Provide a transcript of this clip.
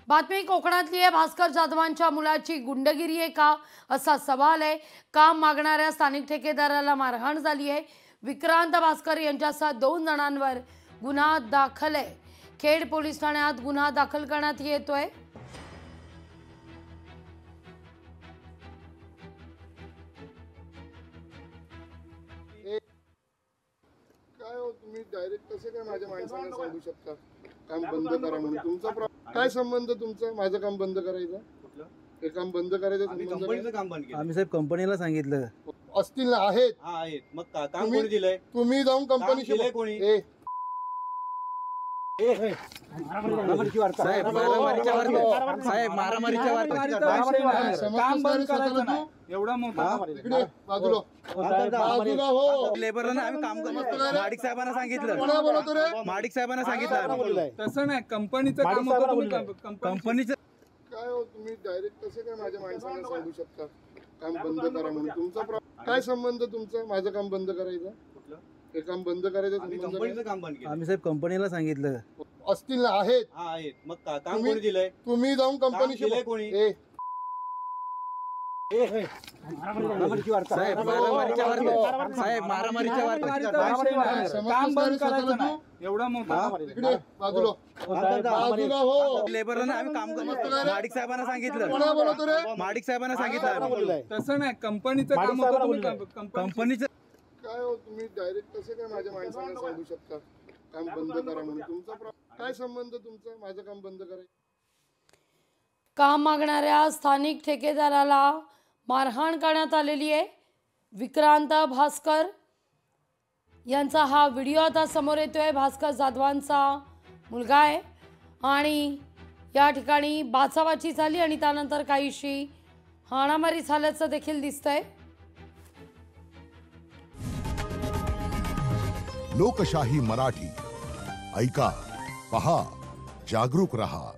बातमी कोकणातली आहे। भास्कर जाधवांच्या मुलाची गुंडगिरी आहे का असा सवाल आहे। काम मागणाऱ्या स्थानिक ठेकेदाराला मारहाण झाली आहे। विक्रांत भास्कर यांच्यासह 2 जणांवर गुन्हा दाखल आहे। खेड पोलीस ठाण्यात गुन्हा दाखल करण्यात येतोय। काय हो तुम्ही डायरेक्ट कसे काय माझ्या माणसाला सांगू शकता काम बंद करा म्हणून? तुमचा काय संबंध तुमचा माझं काम बंद करायचं? कुठलं हे काम बंद करायचं? कंपनीचं काम बंद केलं आम्ही साहेब कंपनीला सांगितलं असतील ना? आहेत आहेत मग काम कोणी दिलंय? तुम्ही जाऊन कंपनीशी कोणी साहेब मारामारीच्या वार्ते साहेब मारामारीच्या वार्ते काम बंद करायचं नाही एवढा मोठा इकडे बाजूला बाजूला हो लेबरला आम्ही काम करतो। माडिक साहेबांना सांगितलं, कोणा बोलतो रे? माडिक साहेबांना सांगितलं तसं नाही कंपनीचं काम होतं कंपनीचं काय हो तुम्ही डायरेक्ट कसे काय माझ्या माणसाला सांगू शकता काम बंद करा म्हणून? तुमचा काय संबंध तुमचा माझं काम बंद करायचं? हे काम बंद करायचं कंपनीचं काम बंद केलं आम्ही साहेब कंपनीला सांगितलं असतील ना? आहेत आहेत मग काम कोणी दिलंय? तुम्ही जाऊन कंपनीशी कोणी साहेब मारामारीच्या वार्ते साहेब मारामारीच्या वार्ते काम बंद करायचं नाही एवढा मोठा इकडे बाजूला बाजूला हो लेबरला आम्ही काम करतो। माडिक साहेबांना सांगितलं, कोणा बोलतो रे? माडिक साहेबांना सांगितलं तसं नाही कंपनीचं काम होतं कंपनीचं काय हो तुम्ही डायरेक्ट कसे काय माझ्या माणसाला सांगू शकता काम बंद करा म्हणून? तुमचा काय संबंध तुमचा माझं काम बंद करायचं? काम मागणाऱ्या स्थानिक ठेकेदाराला मारहाण करण्यात आलेली आहे। विक्रांत भास्कर यांचा हा व्हिडिओ आता समोर येतोय। भास्कर जाधवांचा मुलगा आहे आणि या ठिकाणी बाचाबाची झाली आणि त्यानंतर काहीशी हाणामारी झाल्याचं देखील दिसतंय। लोकशाही मराठी ऐका, पहा, जागरूक रहा।